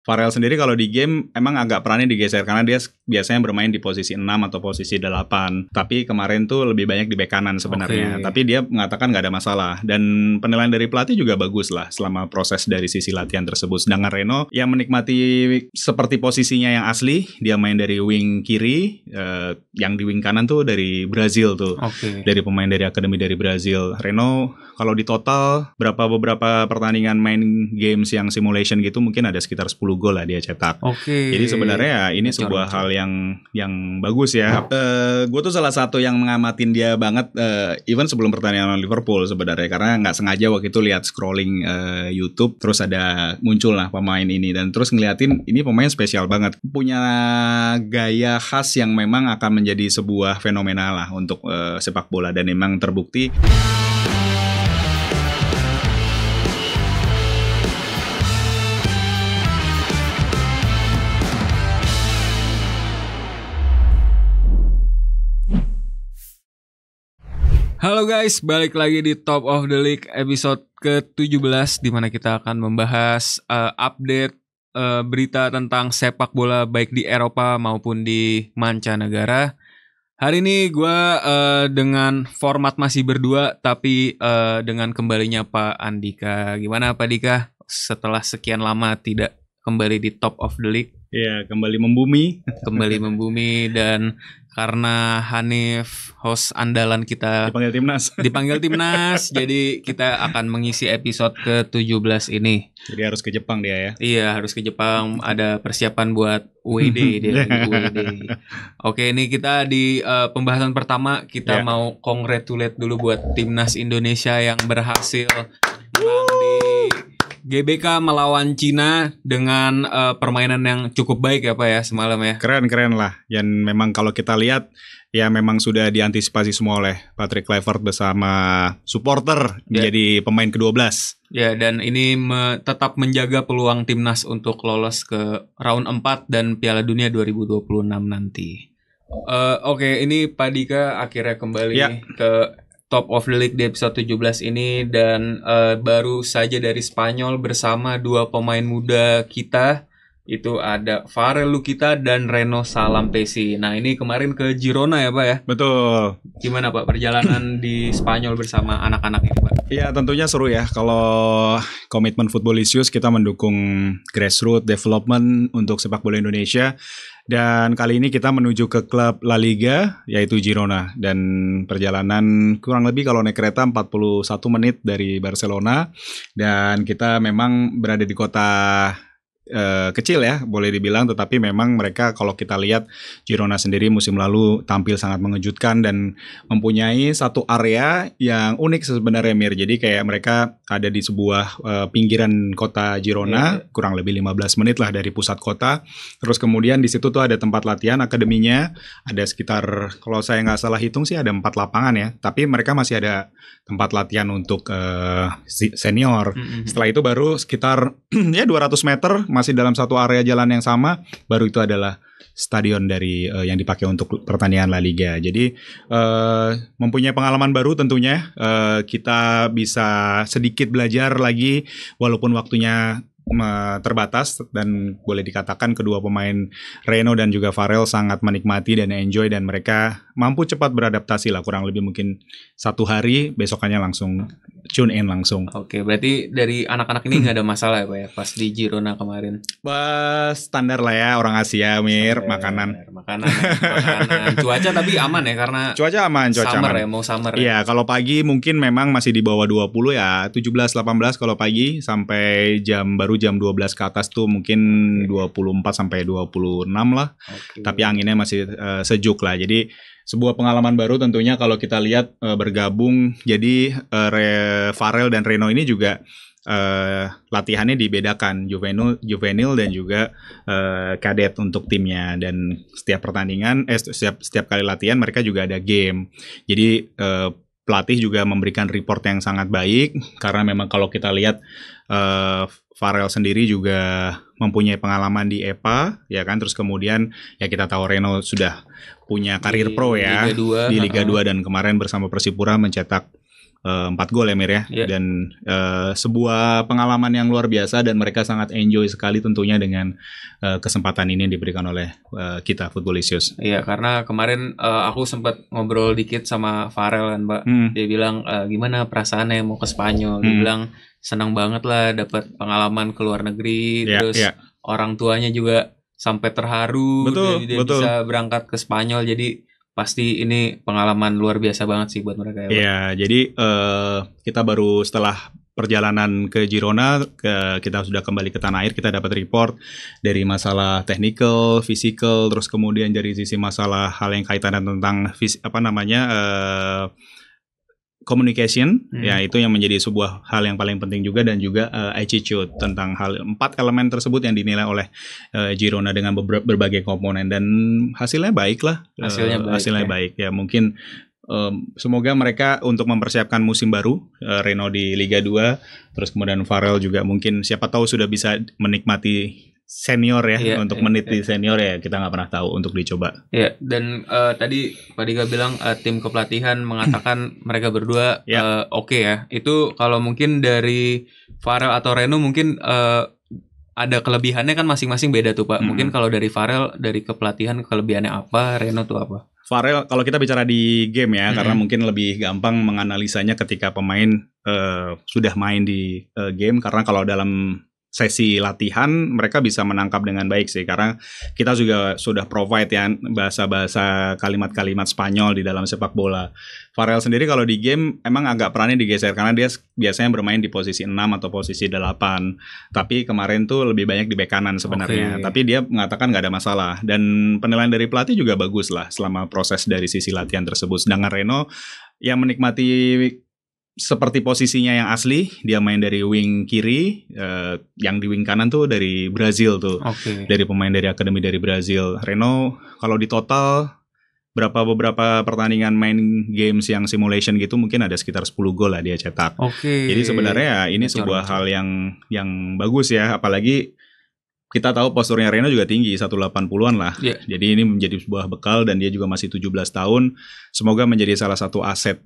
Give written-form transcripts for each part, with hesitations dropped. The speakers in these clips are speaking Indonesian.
Farrell sendiri kalau di game emang agak perannya digeser karena dia biasanya bermain di posisi 6 atau posisi 8. Tapi kemarin tuh lebih banyak di bek kanan sebenarnya. Oke. Tapi dia mengatakan nggak ada masalah. Dan penilaian dari pelatih juga bagus lah selama proses dari sisi latihan tersebut. Sedangkan Reno yang menikmati seperti posisinya yang asli, dia main dari wing kiri, yang di wing kanan tuh dari Brazil tuh. Oke. Dari pemain dari akademi dari Brazil. Reno kalau di total beberapa pertandingan main games yang simulation gitu mungkin ada sekitar 10 gol lah dia cetak. Oke. Jadi sebenarnya ya ini Ngecor, sebuah ngecor. hal yang bagus ya. Gue tuh salah satu yang mengamatin dia banget even sebelum pertandingan lawan Liverpool sebenarnya karena nggak sengaja waktu itu lihat scrolling YouTube terus ada muncul lah pemain ini dan terus ngeliatin ini pemain spesial banget punya gaya khas yang memang akan menjadi sebuah fenomena lah untuk sepak bola dan memang terbukti. Halo guys, balik lagi di Top of the League episode ke-17 di mana kita akan membahas update berita tentang sepak bola baik di Eropa maupun di mancanegara. Hari ini gue dengan format masih berdua tapi dengan kembalinya Pak Andika. Gimana Pak Dika setelah sekian lama tidak kembali di Top of the League? Ya, kembali membumi. Kembali membumi dan karena Hanif host andalan kita Dipanggil timnas. jadi kita akan mengisi episode ke-17 ini. Jadi harus ke Jepang dia ya. Iya, harus ke Jepang, ada persiapan buat UED dia lagi UED. Oke, ini kita di pembahasan pertama kita mau congratulate dulu buat timnas Indonesia yang berhasil menang di GBK melawan Cina dengan permainan yang cukup baik ya Pak ya semalam ya. Keren lah. Dan memang kalau kita lihat ya memang sudah diantisipasi semua oleh Patrick Kluivert bersama supporter menjadi pemain ke-12. Ya, dan ini tetap menjaga peluang timnas untuk lolos ke round 4 dan Piala Dunia 2026 nanti. Oke, ini Pak Dika akhirnya kembali ke Top of the League di episode 17 ini dan baru saja dari Spanyol bersama dua pemain muda kita. Itu ada Farrell Lukita dan Reno Salampesi. Nah ini kemarin ke Girona ya Pak ya? Betul. Gimana Pak perjalanan di Spanyol bersama anak-anak ini Pak? Ya tentunya seru ya. Kalau Komitmen Futbolisius kita mendukung grassroots development untuk sepak bola Indonesia. Dan kali ini kita menuju ke klub La Liga yaitu Girona. Dan perjalanan kurang lebih kalau naik kereta 41 menit dari Barcelona. Dan kita memang berada di kota kecil ya boleh dibilang, tetapi memang mereka kalau kita lihat Girona sendiri musim lalu tampil sangat mengejutkan dan mempunyai satu area yang unik sebenarnya Mir. Jadi kayak mereka ada di sebuah pinggiran kota Girona, kurang lebih 15 menit lah dari pusat kota. Terus kemudian di situ tuh ada tempat latihan akademinya, ada sekitar kalau saya nggak salah hitung sih ada 4 lapangan ya, tapi mereka masih ada tempat latihan untuk senior. Setelah itu baru sekitar ya 200 meter masih dalam satu area jalan yang sama, baru itu adalah stadion dari yang dipakai untuk pertandingan La Liga. Jadi mempunyai pengalaman baru tentunya. Kita bisa sedikit belajar lagi walaupun waktunya terbatas, dan boleh dikatakan kedua pemain Reno dan juga Farrell sangat menikmati dan enjoy, dan mereka mampu cepat beradaptasi lah, kurang lebih mungkin 1 hari besokannya langsung tune in langsung. Oke, berarti dari anak-anak ini nggak ada masalah ya Pak ya pas di Girona kemarin? Standar lah ya orang Asia Mir, makanan. Cuaca tapi aman ya karena cuaca aman. Ya, mau summer. Iya, kalau pagi mungkin memang masih di bawah 20 ya, 17-18 kalau pagi, sampai baru jam 12 ke atas tuh mungkin 24 sampai 26 lah. Tapi anginnya masih sejuk lah. Jadi sebuah pengalaman baru tentunya kalau kita lihat bergabung. Jadi Farrell dan Reno ini juga latihannya dibedakan, juvenil dan juga kadet untuk timnya, dan setiap pertandingan setiap kali latihan mereka juga ada game. Jadi pelatih juga memberikan report yang sangat baik karena memang kalau kita lihat Farrell sendiri juga mempunyai pengalaman di EPA ya kan, terus kemudian ya kita tahu Reno sudah punya karir pro ya di Liga 2 dan kemarin bersama Persipura mencetak 4 gol ya Mir ya. Dan sebuah pengalaman yang luar biasa dan mereka sangat enjoy sekali tentunya dengan kesempatan ini yang diberikan oleh kita Footballicious. Iya, karena kemarin aku sempat ngobrol dikit sama Farel kan, Mbak. Dia bilang gimana perasaannya mau ke Spanyol. Dia bilang senang banget lah dapat pengalaman ke luar negeri, terus orang tuanya juga sampai terharu dia bisa berangkat ke Spanyol, jadi pasti ini pengalaman luar biasa banget sih buat mereka ya. Iya, jadi kita baru setelah perjalanan ke Girona, kita sudah kembali ke tanah air, kita dapat report dari masalah technical, physical, terus kemudian dari sisi masalah hal yang kaitan tentang communication, ya itu yang menjadi sebuah hal yang paling penting juga, dan juga attitude tentang hal 4 elemen tersebut yang dinilai oleh Girona dengan berbagai komponen, dan hasilnya baik lah. Hasilnya baik ya. Mungkin semoga mereka untuk mempersiapkan musim baru, Reno di Liga 2, terus kemudian Farel juga mungkin siapa tahu sudah bisa menikmati senior ya, untuk menit di senior ya, kita nggak pernah tahu, untuk dicoba. Iya, dan tadi Pak Dika bilang tim kepelatihan mengatakan mereka berdua oke ya. Itu kalau mungkin dari Farel atau Reno mungkin ada kelebihannya kan masing-masing beda tuh Pak. Mungkin kalau dari Farel, dari kepelatihan kelebihannya apa, Reno tuh apa? Farel kalau kita bicara di game ya, karena mungkin lebih gampang menganalisanya ketika pemain sudah main di game, karena kalau dalam sesi latihan mereka bisa menangkap dengan baik sih, karena kita juga sudah provide ya bahasa-bahasa kalimat-kalimat Spanyol di dalam sepak bola. Farel sendiri kalau di game emang agak perannya digeser, karena dia biasanya bermain di posisi 6 atau posisi 8, tapi kemarin tuh lebih banyak di bek kanan sebenarnya. Tapi dia mengatakan nggak ada masalah, dan penilaian dari pelatih juga bagus lah selama proses dari sisi latihan tersebut. Sedangkan Reno yang menikmati seperti posisinya yang asli, dia main dari wing kiri, yang di wing kanan tuh dari Brazil tuh, dari pemain dari akademi dari Brazil. Reno kalau di total beberapa pertandingan main games yang simulation gitu mungkin ada sekitar 10 gol lah dia cetak. Jadi sebenarnya ini sebuah hal yang bagus ya, apalagi kita tahu posturnya Reno juga tinggi, 180-an lah. Jadi ini menjadi sebuah bekal, dan dia juga masih 17 tahun. Semoga menjadi salah satu aset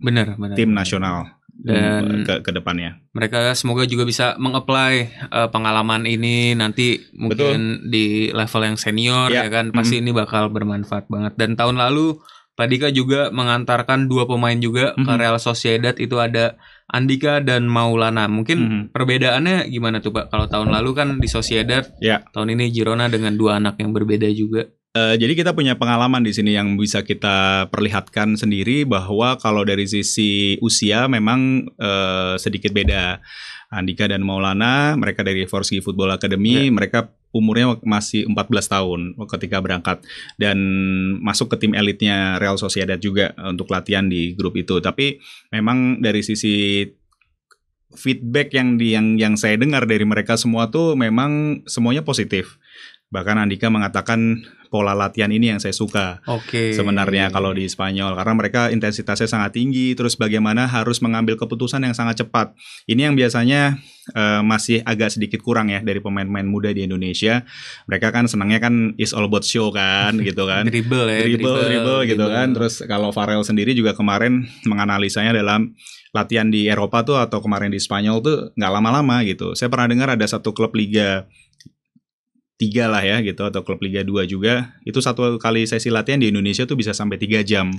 tim nasional dan ke depannya. Mereka semoga juga bisa mengapply pengalaman ini nanti mungkin di level yang senior ya kan. Pasti ini bakal bermanfaat banget. Dan tahun lalu Pak Dika juga mengantarkan 2 pemain juga ke Real Sociedad, itu ada Andika dan Maulana. Mungkin perbedaannya gimana tuh Pak? Kalau tahun lalu kan di Sociedad, tahun ini Girona dengan 2 anak yang berbeda juga. Jadi kita punya pengalaman di sini yang bisa kita perlihatkan sendiri, bahwa kalau dari sisi usia memang sedikit beda. Andika dan Maulana, mereka dari Forsky Football Academy, mereka umurnya masih 14 tahun ketika berangkat, dan masuk ke tim elitnya Real Sociedad juga untuk latihan di grup itu. Tapi memang dari sisi feedback yang saya dengar dari mereka semua tuh memang semuanya positif. Bahkan Andika mengatakan pola latihan ini yang saya suka sebenarnya kalau di Spanyol, karena mereka intensitasnya sangat tinggi, terus bagaimana harus mengambil keputusan yang sangat cepat. Ini yang biasanya masih agak sedikit kurang ya dari pemain-pemain muda di Indonesia. Mereka kan senangnya kan is all about show kan, gitu kan. dribble gitu kan. Terus kalau Farel sendiri juga kemarin menganalisanya dalam latihan di Eropa tuh atau kemarin di Spanyol tuh nggak lama-lama gitu. Saya pernah dengar ada satu klub Liga 3 lah ya gitu, atau klub Liga 2 juga, itu satu kali sesi latihan di Indonesia tuh bisa sampai 3 jam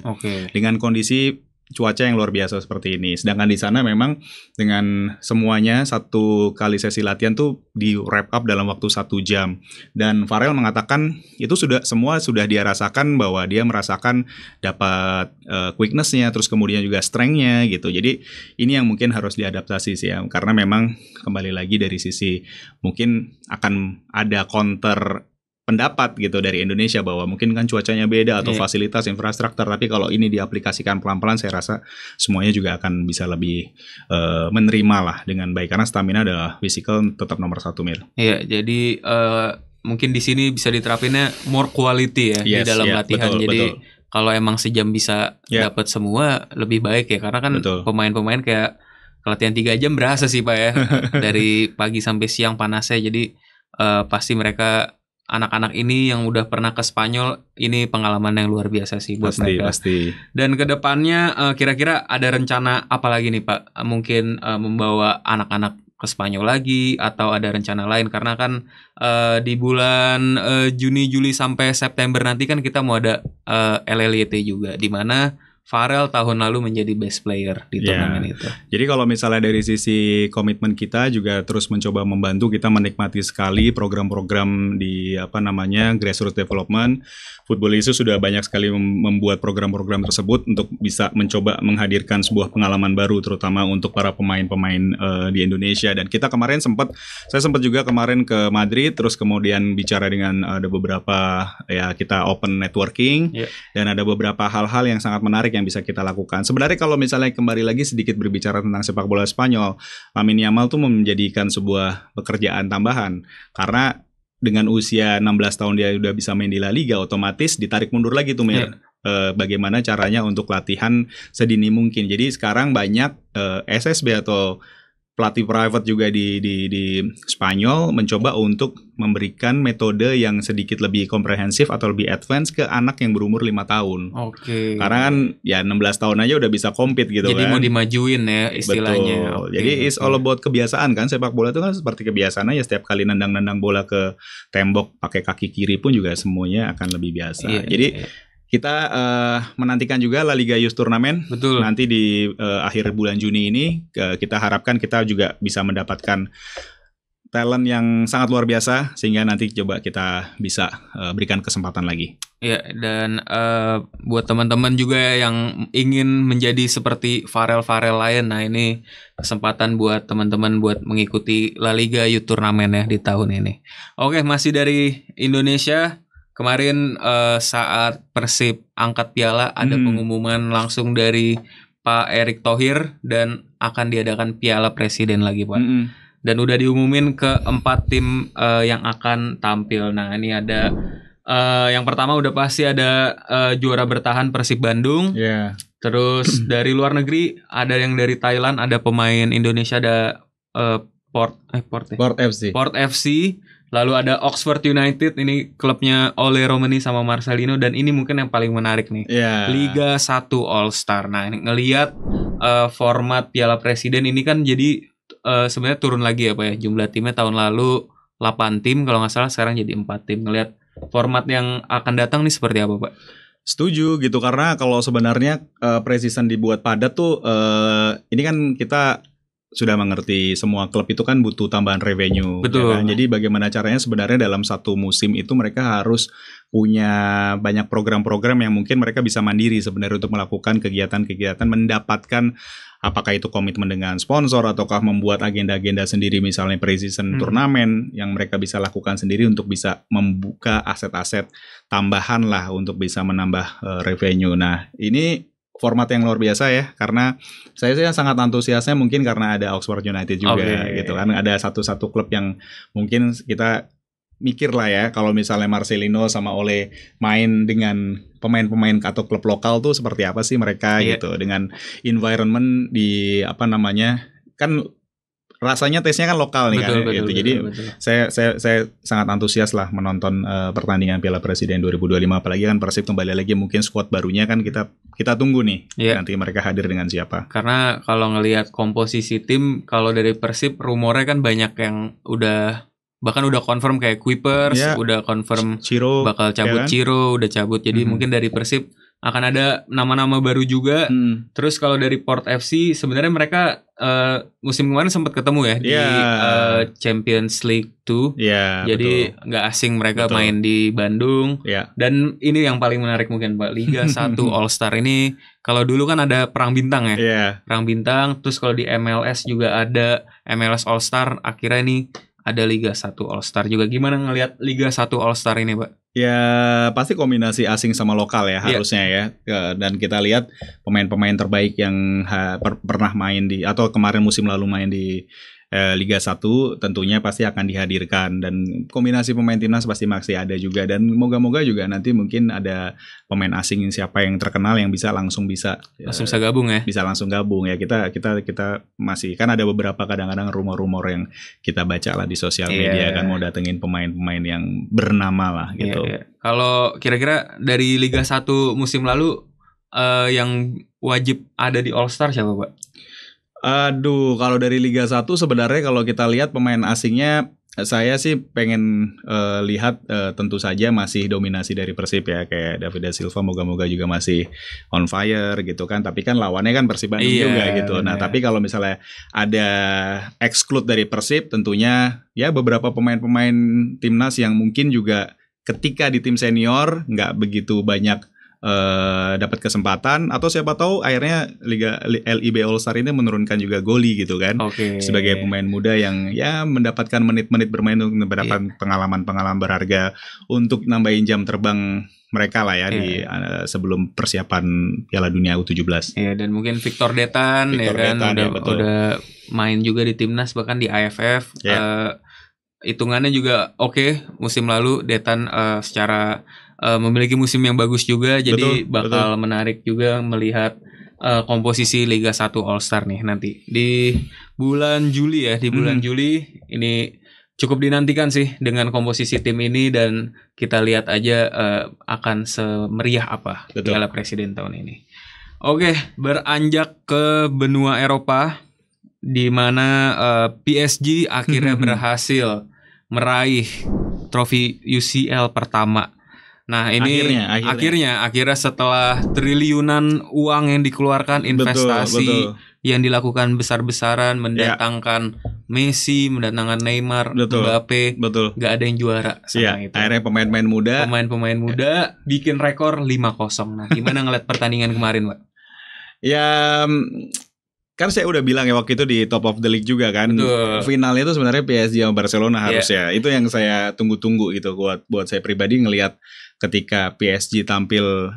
dengan kondisi cuaca yang luar biasa seperti ini. Sedangkan di sana memang dengan semuanya satu kali sesi latihan tuh di wrap up dalam waktu 1 jam. Dan Farel mengatakan itu semua sudah dia rasakan, bahwa dia merasakan dapat quickness-nya, terus kemudian juga strength-nya gitu. Jadi ini yang mungkin harus diadaptasi sih ya, karena memang kembali lagi dari sisi mungkin akan ada counter pendapat gitu dari Indonesia, bahwa mungkin kan cuacanya beda atau fasilitas infrastruktur, tapi kalau ini diaplikasikan pelan-pelan saya rasa semuanya juga akan bisa lebih menerima lah dengan baik, karena stamina adalah physical tetap nomor 1 Mir. Iya, jadi mungkin di sini bisa diterapinnya more quality ya di dalam latihan. Jadi kalau emang sejam bisa dapat semua lebih baik ya, karena kan pemain-pemain kayak latihan 3 jam berasa sih Pak ya dari pagi sampai siang panasnya, jadi pasti mereka anak-anak ini yang udah pernah ke Spanyol, ini pengalaman yang luar biasa sih buat mereka. Pasti. Dan kedepannya kira-kira ada rencana apa lagi nih Pak? Mungkin membawa anak-anak ke Spanyol lagi atau ada rencana lain? Karena kan di bulan Juni, Juli sampai September nanti kan kita mau ada LLYT juga, di mana Farrell tahun lalu menjadi best player di turnamen itu. Jadi kalau misalnya dari sisi komitmen kita juga terus mencoba membantu, kita menikmati sekali program-program di grassroots development. Footballistius sudah banyak sekali membuat program-program tersebut untuk bisa mencoba menghadirkan sebuah pengalaman baru, terutama untuk para pemain-pemain di Indonesia. Dan kita kemarin saya sempat juga kemarin ke Madrid, terus kemudian bicara dengan ada beberapa kita open networking, dan ada beberapa hal-hal yang sangat menarik yang bisa kita lakukan. Sebenarnya kalau misalnya kembali lagi sedikit berbicara tentang sepak bola Spanyol, Lamine Yamal tuh menjadikan sebuah pekerjaan tambahan karena dengan usia 16 tahun dia udah bisa main di La Liga, otomatis ditarik mundur lagi tuh Mir. Bagaimana caranya untuk latihan sedini mungkin. Jadi sekarang banyak SSB atau pelatih private juga di Spanyol mencoba untuk memberikan metode yang sedikit lebih komprehensif atau lebih advance ke anak yang berumur 5 tahun. Oke. Karena kan 16 tahun aja udah bisa compete gitu. Jadi kan. Mau dimajuin ya istilahnya. Betul. Jadi it's all about kebiasaan kan. Sepak bola itu kan seperti kebiasaan aja. Setiap kali nendang-nendang bola ke tembok pakai kaki kiri pun juga semuanya akan lebih biasa. Jadi kita menantikan juga La Liga Youth Turnamen. Betul. Nanti di akhir bulan Juni ini kita harapkan kita juga bisa mendapatkan talent yang sangat luar biasa sehingga nanti coba kita bisa berikan kesempatan lagi. Ya, dan buat teman-teman juga yang ingin menjadi seperti Farrell lain, nah ini kesempatan buat teman-teman buat mengikuti La Liga Youth Turnamen ya di tahun ini. Oke, masih dari Indonesia. Kemarin saat Persib angkat piala ada pengumuman langsung dari Pak Erick Thohir dan akan diadakan Piala Presiden lagi Pak. Dan udah diumumin ke 4 tim yang akan tampil. Nah ini ada yang pertama udah pasti ada juara bertahan Persib Bandung. Terus dari luar negeri ada yang dari Thailand, ada pemain Indonesia, ada Port FC. Lalu ada Oxford United, ini klubnya Ole Romani sama Marcelino, dan ini mungkin yang paling menarik nih. Liga 1 All Star. Nah, ini ngelihat format Piala Presiden ini kan jadi sebenarnya turun lagi ya Pak ya. Jumlah timnya tahun lalu 8 tim kalau nggak salah, sekarang jadi 4 tim. Ngelihat format yang akan datang nih seperti apa Pak? Setuju gitu, karena kalau sebenarnya preseason dibuat padat tuh ini kan kita sudah mengerti semua klub itu kan butuh tambahan revenue. Betul. Ya kan? Jadi bagaimana caranya sebenarnya dalam satu musim itu mereka harus punya banyak program-program yang mungkin mereka bisa mandiri sebenarnya untuk melakukan kegiatan-kegiatan, mendapatkan apakah itu komitmen dengan sponsor ataukah membuat agenda-agenda sendiri, misalnya pre-season turnamen yang mereka bisa lakukan sendiri untuk bisa membuka aset-aset tambahan lah untuk bisa menambah revenue. Nah ini format yang luar biasa ya, karena saya sih sangat antusiasnya mungkin karena ada Oxford United juga gitu kan, ada satu klub yang mungkin kita mikir lah ya kalau misalnya Marcelino sama Ole main dengan pemain-pemain atau klub lokal tuh seperti apa sih mereka gitu, dengan environment di kan rasanya tesnya kan lokal nih gitu. Jadi saya sangat antusias lah menonton pertandingan Piala Presiden 2025, apalagi kan Persib kembali lagi, mungkin skuad barunya kan kita tunggu nih nanti mereka hadir dengan siapa. Karena kalau ngelihat komposisi tim, kalau dari Persib rumornya kan banyak yang bahkan udah confirm kayak Kuipers, udah confirm Ciro bakal cabut, Ciro udah cabut. Jadi mungkin dari Persib akan ada nama-nama baru juga. Terus kalau dari Port FC sebenarnya mereka musim kemarin sempat ketemu ya di Champions League 2. Jadi nggak asing mereka main di Bandung. Dan ini yang paling menarik mungkin Pak, Liga 1 All Star ini. Kalau dulu kan ada perang bintang ya. Perang bintang. Terus kalau di MLS juga ada MLS All Star. Akhirnya ini ada Liga 1 All Star juga. Gimana ngelihat Liga 1 All Star ini Pak? Ya pasti kombinasi asing sama lokal ya harusnya ya. Dan kita lihat pemain-pemain terbaik yang pernah main atau kemarin musim lalu main di Liga 1 tentunya pasti akan dihadirkan, dan kombinasi pemain timnas pasti masih ada juga, dan moga-moga juga nanti mungkin ada pemain asing siapa yang terkenal yang bisa langsung bisa gabung ya. Bisa langsung gabung ya. Kita masih kan ada beberapa kadang-kadang rumor-rumor yang kita baca lah di sosial media kan mau datengin pemain-pemain yang bernama lah gitu. Kalau kira-kira dari Liga 1 musim lalu yang wajib ada di All Star siapa, Pak? Aduh, kalau dari Liga 1 sebenarnya kalau kita lihat pemain asingnya, saya sih pengen lihat tentu saja masih dominasi dari Persib ya, kayak David da Silva, moga-moga juga masih on fire gitu kan. Tapi kan lawannya kan Persib Bandung juga gitu. Nah, tapi kalau misalnya ada exclude dari Persib, tentunya ya beberapa pemain-pemain timnas yang mungkin juga ketika di tim senior nggak begitu banyak dapat kesempatan, atau siapa tahu akhirnya Liga LIB All Star ini menurunkan juga Goli gitu kan, sebagai pemain muda yang ya mendapatkan menit-menit bermain untuk mendapatkan pengalaman-pengalaman berharga untuk nambahin jam terbang mereka lah ya di sebelum persiapan Piala Dunia U17. Iya, dan mungkin Victor Detan ya kan udah main juga di timnas, bahkan di AFF. Hitungannya juga oke. Musim lalu Detan secara memiliki musim yang bagus juga, jadi bakal menarik juga melihat komposisi Liga 1 All Star nih nanti di bulan Juli ya. Di bulan Juli ini cukup dinantikan sih dengan komposisi tim ini, dan kita lihat aja akan semeriah apa Piala Presiden tahun ini. Oke, beranjak ke benua Eropa, di mana PSG akhirnya berhasil meraih trofi UCL pertama. Nah, ini akhirnya setelah triliunan uang yang dikeluarkan, investasi yang dilakukan besar-besaran, mendatangkan Messi, mendatangkan Neymar, Mbappe, gak ada yang juara sama itu. Akhirnya pemain-pemain muda bikin rekor 5-0. Nah, gimana ngeliat pertandingan kemarin, Pak? Ya, kan saya udah bilang ya waktu itu di Top of the League juga kan. Finalnya itu sebenarnya PSG sama Barcelona harusnya. Itu yang saya tunggu-tunggu gitu buat saya pribadi, ngelihat ketika PSG tampil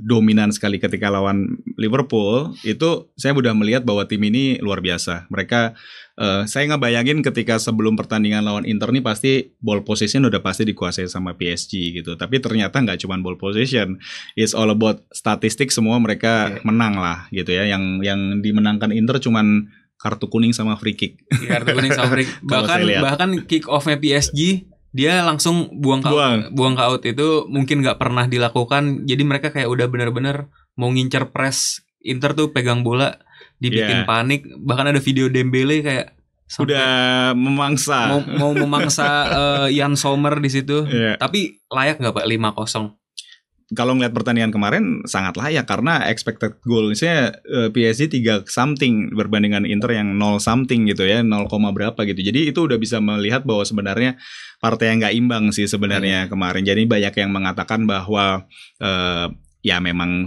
dominan sekali ketika lawan Liverpool, itu saya udah melihat bahwa tim ini luar biasa. Mereka saya ngebayangin ketika sebelum pertandingan lawan Inter nih pasti ball possession udah pasti dikuasai sama PSG gitu. Tapi ternyata nggak cuma ball possession, it's all about statistik, semua mereka menang lah gitu ya. Yang dimenangkan Inter cuman kartu kuning sama free kick. Kartu kuning sama free kick. bahkan kick off-nya PSG dia langsung buang ke out, itu mungkin nggak pernah dilakukan. Jadi mereka kayak udah benar-benar mau ngincer press Inter tuh, pegang bola dibikin panik. Bahkan ada video Dembele kayak udah memangsa mau memangsa Jan Sommer di situ. Tapi layak nggak Pak 5-0? Kalau ngeliat pertandingan kemarin sangat layak, karena expected goal-nya PSG 3 something berbandingan Inter yang 0 something gitu ya, 0, berapa gitu. Jadi itu udah bisa melihat bahwa sebenarnya partai yang nggak imbang sih sebenarnya kemarin. Jadi banyak yang mengatakan bahwa ya memang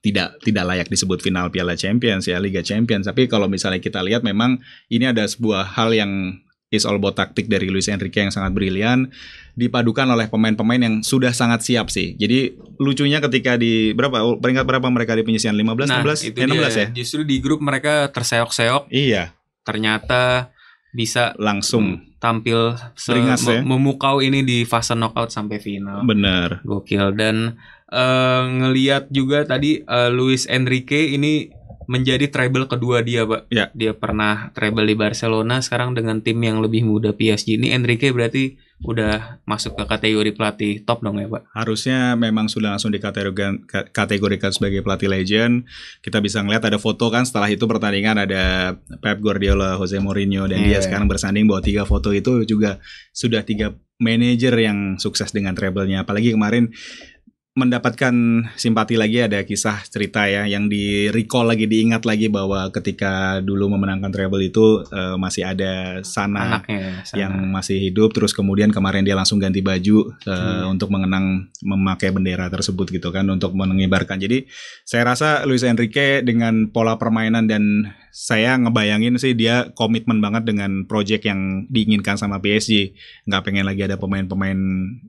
tidak layak disebut final Piala Champions ya, Liga Champions. Tapi kalau misalnya kita lihat, memang ini ada sebuah hal yang is all about taktik dari Luis Enrique yang sangat brilian, dipadukan oleh pemain-pemain yang sudah sangat siap sih. Jadi lucunya ketika di peringkat berapa mereka di penyisian 15, 16 ya. Justru di grup mereka terseok-seok. Iya. Ternyata bisa langsung tampil memukau ini di fase knockout sampai final. Bener. Gokil. Dan ngelihat juga tadi Luis Enrique ini menjadi treble kedua dia, Pak. Ya. Dia pernah treble di Barcelona, sekarang dengan tim yang lebih muda PSG. Ini Enrique berarti udah masuk ke kategori pelatih top dong ya, Pak? Harusnya memang sudah langsung dikategorikan sebagai pelatih legend. Kita bisa ngeliat ada foto kan, setelah itu pertandingan ada Pep Guardiola, Jose Mourinho, dan dia sekarang bersanding bahwa 3 foto itu juga sudah 3 manajer yang sukses dengan treble-nya. Apalagi kemarin mendapatkan simpati lagi, ada kisah cerita ya yang di-recall lagi, diingat lagi bahwa ketika dulu memenangkan treble itu masih ada Sana yang masih hidup, terus kemudian kemarin dia langsung ganti baju untuk memakai bendera tersebut gitu kan, untuk mengibarkan. Jadi saya rasa Luis Enrique dengan pola permainan, dan saya ngebayangin sih dia komitmen banget dengan project yang diinginkan sama PSG. Nggak pengen lagi ada pemain-pemain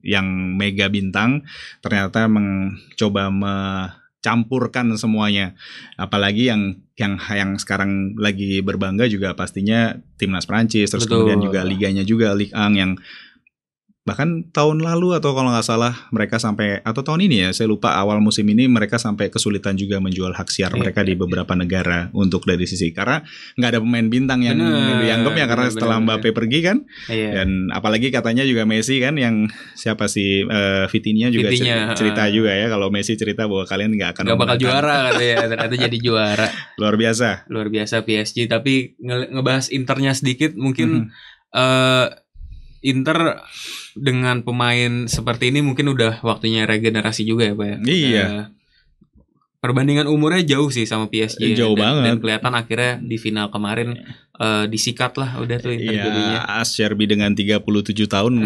yang mega bintang, ternyata mencoba mencampurkan semuanya. Apalagi yang yang sekarang lagi berbangga juga pastinya timnas Prancis, terus Betul. kemudian juga liganya juga Ligue 1 yang bahkan tahun lalu atau kalau nggak salah mereka sampai, atau tahun ini ya saya lupa, awal musim ini mereka sampai kesulitan juga menjual hak siar mereka di beberapa negara untuk dari sisi, karena nggak ada pemain bintang yang dianggap ya, karena setelah Mbappe pergi kan. Dan apalagi katanya juga Messi kan, yang siapa sih Vitinha juga cerita juga ya, kalau Messi cerita bahwa kalian nggak bakal juara katanya, ternyata jadi juara. Luar biasa PSG. Tapi ngebahas Internya sedikit mungkin. Inter dengan pemain seperti ini mungkin udah waktunya regenerasi juga ya Pak ya. Iya. Perbandingan umurnya jauh sih sama PSG. Jauh banget. Dan kelihatan akhirnya di final kemarin disikat lah udah tuh Inter jadinya. Acerbi dengan 37 tahun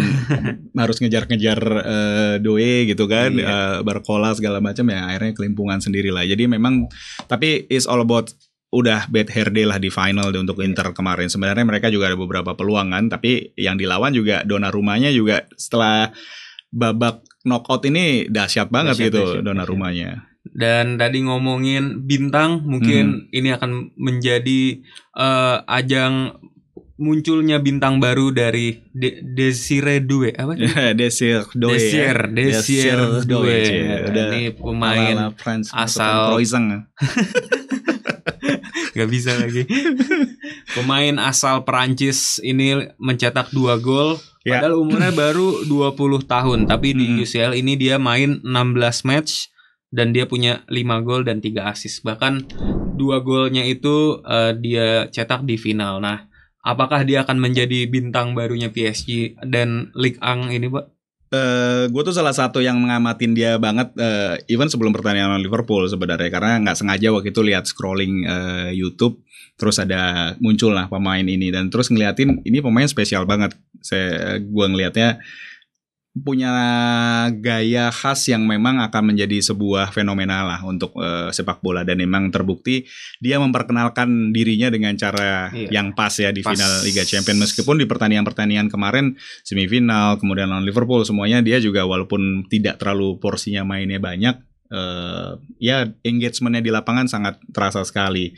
harus ngejar-ngejar Doe gitu kan, Barcola segala macam ya, akhirnya kelimpungan sendiri lah. Jadi memang, tapi it's all about udah bad hair day lah di final untuk Inter kemarin. Sebenarnya mereka juga ada beberapa peluang kan, tapi yang dilawan juga Donnarumma-nya juga setelah babak knockout ini dahsyat banget gitu Donnarumma-nya. Dan tadi ngomongin bintang, mungkin ini akan menjadi ajang munculnya bintang baru dari Désiré Doué apa? Désiré Doué. Ini pemain asal Gak bisa lagi. Pemain asal Perancis ini mencetak 2 gol. Padahal umurnya baru 20 tahun. Tapi di UCL ini dia main 16 match dan dia punya 5 gol dan 3 assist. Bahkan 2 golnya itu dia cetak di final. Nah, apakah dia akan menjadi bintang barunya PSG dan Ligue 1 ini, Pak? Gue tuh salah satu yang ngamatin dia banget, even sebelum pertandingan lawan Liverpool sebenarnya, karena nggak sengaja waktu itu lihat scrolling YouTube, terus ada muncul lah pemain ini, dan terus ngeliatin ini pemain spesial banget. Gue ngelihatnya punya gaya khas yang memang akan menjadi sebuah fenomena lah untuk sepak bola, dan memang terbukti dia memperkenalkan dirinya dengan cara yang pas ya di final Liga Champions. Meskipun di pertandingan-pertandingan kemarin semifinal kemudian lawan Liverpool semuanya dia juga walaupun tidak terlalu porsinya mainnya banyak, ya engagementnya di lapangan sangat terasa sekali.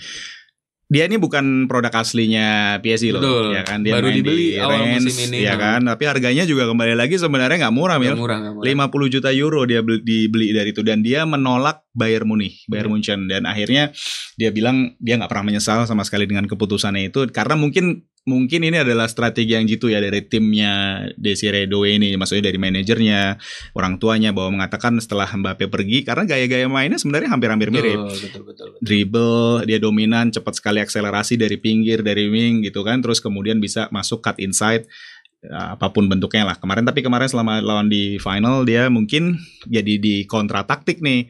Dia ini bukan produk aslinya PSG loh, ya kan? Dia baru main dibeli di awal Rennes, musim ini, ya kan? Tapi harganya juga kembali lagi sebenarnya nggak murah, Mil. 50 juta euro dia dibeli dari itu, dan dia menolak Bayern Munchen, dan akhirnya dia bilang dia nggak pernah menyesal sama sekali dengan keputusannya itu, karena mungkin ini adalah strategi yang jitu ya dari timnya Désiré Doué ini, maksudnya dari manajernya, orang tuanya, bahwa mengatakan setelah Mbappe pergi, karena gaya-gaya mainnya sebenarnya hampir-hampir mirip. Betul. Dribble, dia dominan, cepat sekali akselerasi dari pinggir, dari wing gitu kan, terus kemudian bisa masuk cut inside, apapun bentuknya lah. Kemarin selama lawan di final dia mungkin jadi di kontra taktik nih,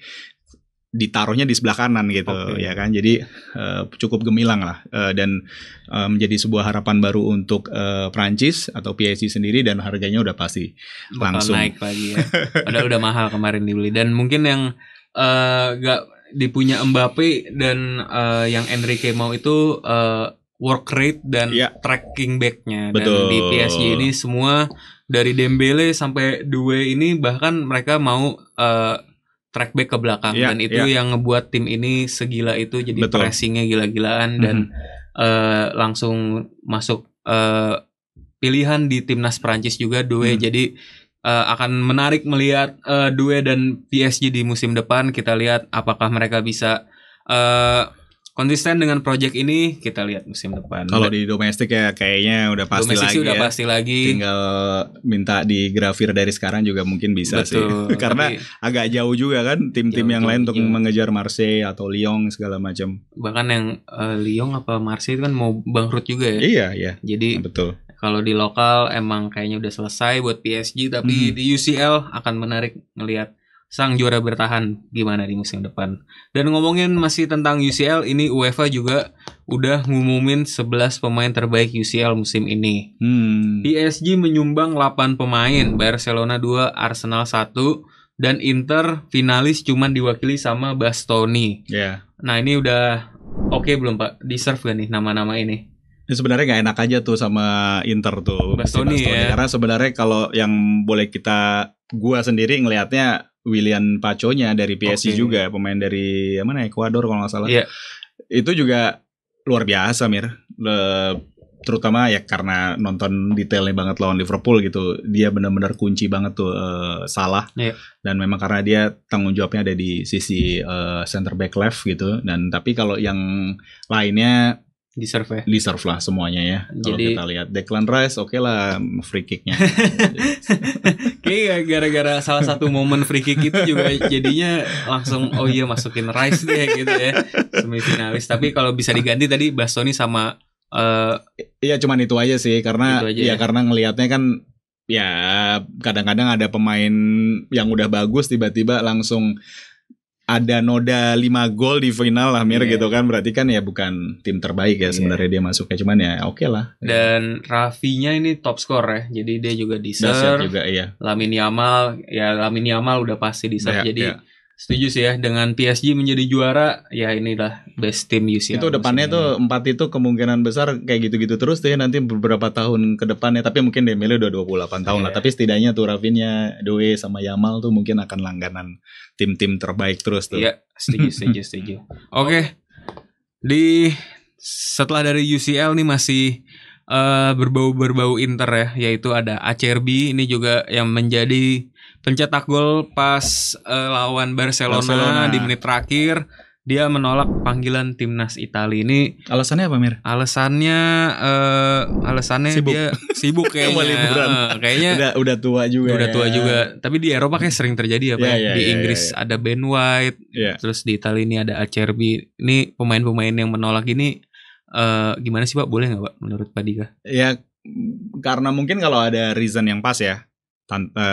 ditaruhnya di sebelah kanan gitu, ya kan, jadi cukup gemilang lah, dan menjadi sebuah harapan baru untuk Prancis atau PSG sendiri, dan harganya udah pasti langsung naik lagi ya. Padahal udah mahal kemarin dibeli, dan mungkin yang gak dipunya Mbappe dan yang Enrique mau itu work rate dan tracking backnya. Dan di PSG ini semua dari Dembele sampai Doué ini bahkan mereka mau track back ke belakang, dan itu yang ngebuat tim ini segila itu, jadi pressingnya gila-gilaan, dan langsung masuk pilihan di timnas Prancis juga Doué. Jadi akan menarik melihat Doué dan PSG di musim depan. Kita lihat apakah mereka bisa konsisten dengan project ini, kita lihat musim depan. Kalau di domestik ya kayaknya udah pasti lagi. Udah pasti lagi. Tinggal minta digrafir dari sekarang juga mungkin bisa. Betul, sih. Karena agak jauh juga kan tim-tim yang lain untuk mengejar Marseille atau Lyon segala macam. Bahkan yang Lyon apa Marseille itu kan mau bangkrut juga ya. Iya. Jadi betul. Kalau di lokal emang kayaknya udah selesai buat PSG, tapi di UCL akan menarik ngelihat sang juara bertahan gimana di musim depan. Dan ngomongin masih tentang UCL, ini UEFA juga udah ngumumin 11 pemain terbaik UCL musim ini. PSG menyumbang 8 pemain, Barcelona 2, Arsenal 1, dan Inter finalis cuman diwakili sama Bastoni. Nah ini udah oke belum Pak? Deserve gak nih nama-nama ini? Ini sebenarnya nggak enak aja tuh sama Inter tuh Bastoni ya. Karena sebenarnya kalau yang boleh gua sendiri ngelihatnya Willian Pachonya dari PSG juga, pemain dari mana Ekuador kalau nggak salah. itu juga luar biasa Mir. Terutama ya karena nonton detailnya banget lawan Liverpool gitu, dia benar-benar kunci banget tuh Salah. Dan memang karena dia tanggung jawabnya ada di sisi center back left gitu. Dan tapi kalau yang lainnya deserve lah semuanya ya. Kalau kita lihat Declan Rice oke lah free kicknya. Kayak gara-gara salah satu momen free kick itu juga jadinya langsung oh iya masukin Rice deh gitu ya semifinalis. Tapi kalau bisa diganti tadi Bastoni sama iya cuman itu aja sih karena karena ngelihatnya kan ya kadang-kadang ada pemain yang udah bagus tiba-tiba langsung ada noda 5 gol di final lah Mir gitu kan, berarti kan ya bukan tim terbaik ya sebenarnya dia masuknya, cuman ya oke lah. Dan Rafinya ini top score ya, jadi dia juga deserve juga Lamine Yamal udah pasti deserve jadi setuju sih ya dengan PSG menjadi juara ya inilah best team UCL. Itu depannya tuh 4 itu kemungkinan besar kayak gitu-gitu terus deh nanti beberapa tahun ke depannya. Tapi mungkin Dembele udah 28 tahun lah. Tapi setidaknya tuh Rafinha, Doe sama Yamal tuh mungkin akan langganan tim-tim terbaik terus tuh. Iya, setuju. Oke. Setelah dari UCL nih masih berbau Inter ya, yaitu ada Acerbi ini juga yang menjadi pencetak gol pas lawan Barcelona di menit terakhir. Dia menolak panggilan timnas Italia ini. Alasannya apa Mir? Alasannya dia sibuk kayaknya. Kayaknya udah tua juga. Udah tua juga. Tapi di Eropa kayak sering terjadi di Inggris ada Ben White, terus di Italia ini ada Acerbi. Ini pemain-pemain yang menolak ini gimana sih Pak? Boleh nggak Pak menurut Pak Dika? Ya karena mungkin kalau ada reason yang pas ya.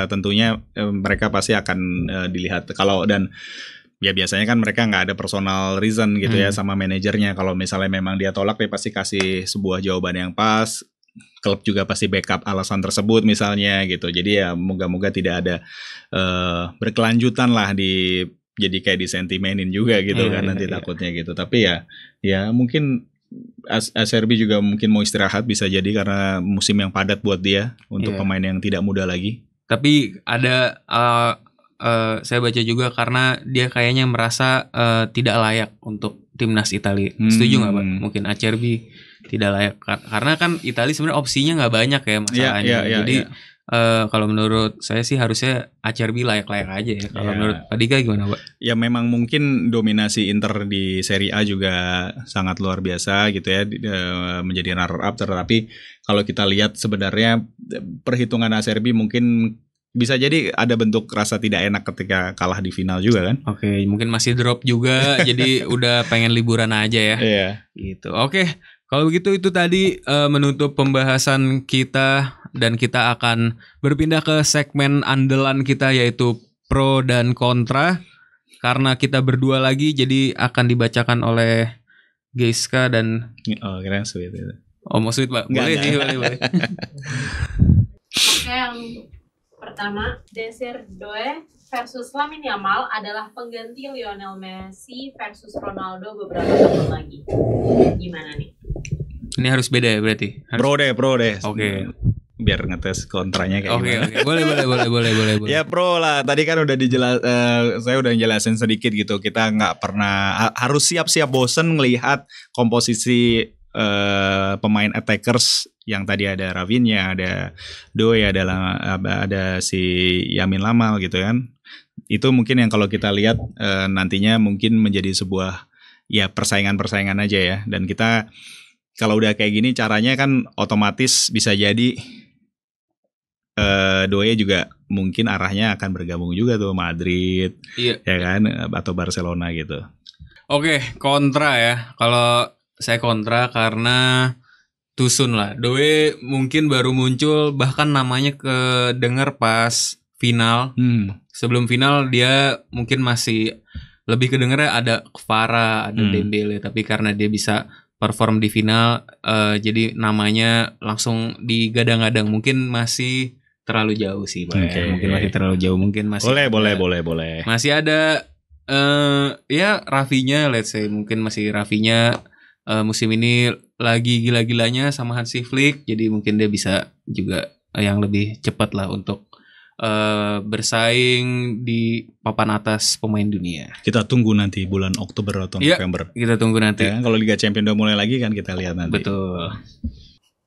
Tentunya mereka pasti akan dilihat kalau dan ya biasanya kan mereka nggak ada personal reason gitu ya sama manajernya. Kalau misalnya memang dia tolak dia pasti kasih sebuah jawaban yang pas. Klub juga pasti backup alasan tersebut misalnya gitu. Jadi ya moga-moga tidak ada berkelanjutan lah jadi kayak disentimenin juga gitu nanti takutnya gitu. Tapi ya mungkin Acerbi juga mungkin mau istirahat bisa jadi karena musim yang padat buat dia untuk pemain yang tidak muda lagi. Tapi ada saya baca juga karena dia kayaknya merasa tidak layak untuk timnas Italia. Setuju nggak Pak? Mungkin Acerbi tidak layak karena kan Italia sebenarnya opsinya nggak banyak ya masalahnya. Jadi kalau menurut saya sih harusnya Acerbi layak-layak aja ya. Kalau menurut Pak Dika gimana Pak? Ya memang mungkin dominasi Inter di Serie A juga sangat luar biasa gitu ya, menjadi runner up. Tetapi kalau kita lihat sebenarnya perhitungan Acerbi mungkin bisa jadi ada bentuk rasa tidak enak ketika kalah di final juga kan? Oke, mungkin masih drop juga, jadi udah pengen liburan aja ya. Gitu. Oke, kalau begitu itu tadi menutup pembahasan kita. Dan kita akan berpindah ke segmen andalan kita yaitu pro dan kontra. Karena kita berdua lagi jadi akan dibacakan oleh Geiska dan keren sweet itu. Mau sweet Pak? Boleh. Oke, yang pertama Desir Doe versus Lamine Yamal adalah pengganti Lionel Messi versus Ronaldo beberapa tahun lagi. Gimana nih? Ini harus beda ya berarti? Pro deh. Oke. Biar ngetes kontranya kayak gimana. Oke. Boleh. Ya pro lah. Tadi kan udah saya udah jelasin sedikit gitu. Kita nggak pernah harus siap-siap bosen ngelihat komposisi pemain attackers yang tadi ada Rafinha, ada Doe, ada si Yamin Lamal gitu kan. Itu mungkin yang kalau kita lihat nantinya mungkin menjadi sebuah ya persaingan aja ya. Dan kita kalau udah kayak gini caranya kan otomatis bisa jadi Doe juga mungkin arahnya akan bergabung juga tuh Madrid, ya kan, atau Barcelona gitu. Oke, kontra ya. Kalau saya kontra karena too soon lah. Doe mungkin baru muncul, bahkan namanya kedenger pas final. Sebelum final dia mungkin masih lebih kedengernya ada Kvara, ada Dembele, tapi karena dia bisa perform di final, jadi namanya langsung digadang-gadang. Mungkin masih terlalu jauh sih Pak. Mungkin masih terlalu jauh. Mungkin masih boleh. Masih ada ya Rafinya, let's say mungkin masih Rafinya musim ini lagi gila-gilanya sama Hansi Flick, jadi mungkin dia bisa juga yang lebih cepat lah untuk bersaing di papan atas pemain dunia. Kita tunggu nanti bulan Oktober atau Iya, November. Kita tunggu nanti. Ya, kalau Liga Champions udah mulai lagi kan kita lihat nanti. Betul.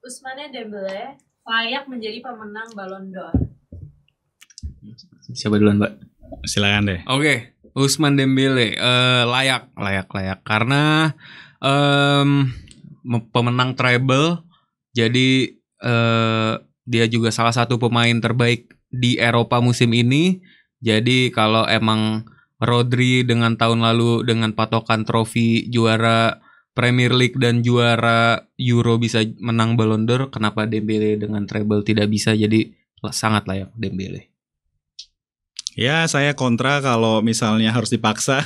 Ousmane Dembélé layak menjadi pemenang Ballon d'Or. Siapa duluan, Mbak? Silakan deh. Oke, Ousmane Dembélé layak karena pemenang treble, jadi dia juga salah satu pemain terbaik di Eropa musim ini. Jadi kalau emang Rodri dengan tahun lalu dengan patokan trofi juara Premier League dan juara Euro bisa menang Ballon d'Or, kenapa Dembélé dengan treble tidak bisa? Jadi sangat layak Dembélé. Ya, saya kontra kalau misalnya harus dipaksa.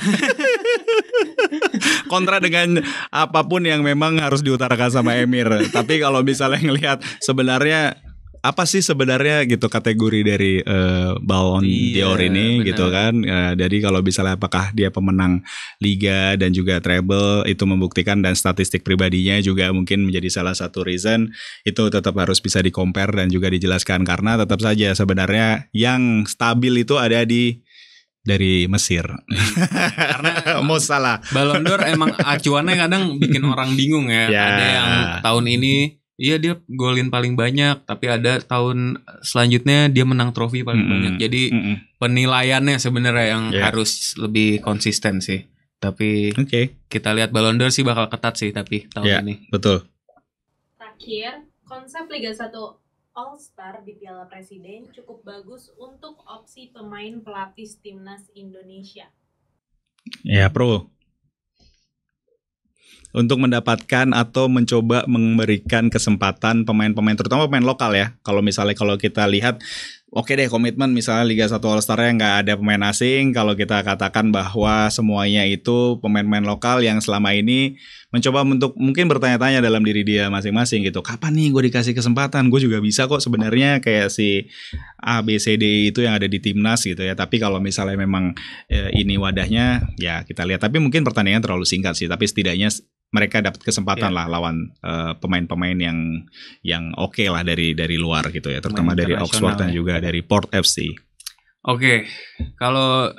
Kontra dengan apapun yang memang harus diutarakan sama Emir. Tapi kalau misalnya ngelihat sebenarnya apa sih sebenarnya gitu kategori dari Ballon d'Or ini, benar. Gitu kan. Jadi kalau misalnya apakah dia pemenang Liga dan juga treble, itu membuktikan, dan statistik pribadinya juga mungkin menjadi salah satu reason, itu tetap harus bisa di-compare dan juga dijelaskan, karena tetap saja sebenarnya yang stabil itu ada dari Mesir. Karena mau salah. Ballon d'Or emang acuannya kadang bikin orang bingung ya. Ada yang tahun ini iya dia golin paling banyak, tapi ada tahun selanjutnya dia menang trofi paling banyak. Jadi penilaiannya sebenarnya yang harus lebih konsisten sih. Tapi kita lihat Ballon d'Or sih bakal ketat sih tapi tahun ini. Betul. Terakhir, konsep Liga 1 All-Star di Piala Presiden cukup bagus untuk opsi pemain pelapis timnas Indonesia. Ya, pro. Untuk mendapatkan atau mencoba memberikan kesempatan pemain-pemain, terutama pemain lokal ya. Kalau kita lihat, oke deh, komitmen misalnya Liga 1 All-Star-nya nggak ada pemain asing. Kalau kita katakan bahwa semuanya itu pemain-pemain lokal yang selama ini mencoba untuk mungkin bertanya-tanya dalam diri dia masing-masing gitu. Kapan nih gue dikasih kesempatan? Gue juga bisa kok sebenarnya kayak si A, B, C, D itu yang ada di timnas gitu ya. Tapi kalau misalnya memang ini wadahnya, ya kita lihat. Tapi mungkin pertandingan terlalu singkat sih. Tapi setidaknya mereka dapat kesempatan lah lawan pemain-pemain yang oke lah dari luar gitu ya, terutama dari Oxford dan juga dari Port FC. Oke, kalau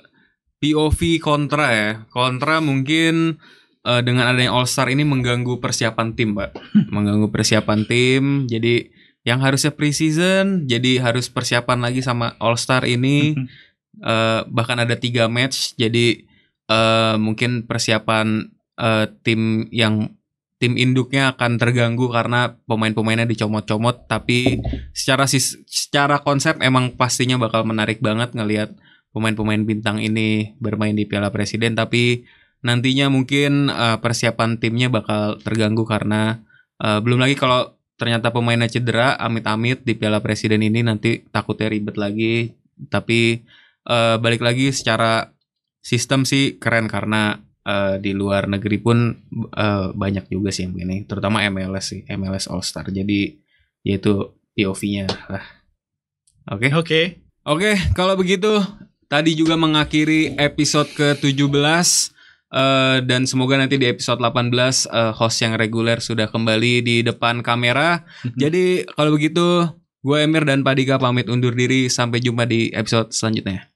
POV kontra mungkin dengan adanya All Star ini mengganggu persiapan tim, Mbak. Mengganggu persiapan tim. Jadi yang harusnya pre-season jadi harus persiapan lagi sama All Star ini. Bahkan ada 3 match. Jadi mungkin persiapan tim induknya akan terganggu karena pemain-pemainnya dicomot-comot. Tapi secara konsep emang pastinya bakal menarik banget ngelihat pemain-pemain bintang ini bermain di Piala Presiden. Tapi nantinya mungkin persiapan timnya bakal terganggu karena belum lagi kalau ternyata pemainnya cedera amit-amit di Piala Presiden ini, nanti takutnya ribet lagi. Tapi balik lagi secara sistem sih keren karena di luar negeri pun banyak juga sih yang begini, terutama MLS All Star. Jadi yaitu POV-nya lah. Oke, kalau begitu tadi juga mengakhiri episode ke-17 dan semoga nanti di episode 18 host yang reguler sudah kembali di depan kamera. Jadi kalau begitu gue Emir dan Pak Dika pamit undur diri, sampai jumpa di episode selanjutnya.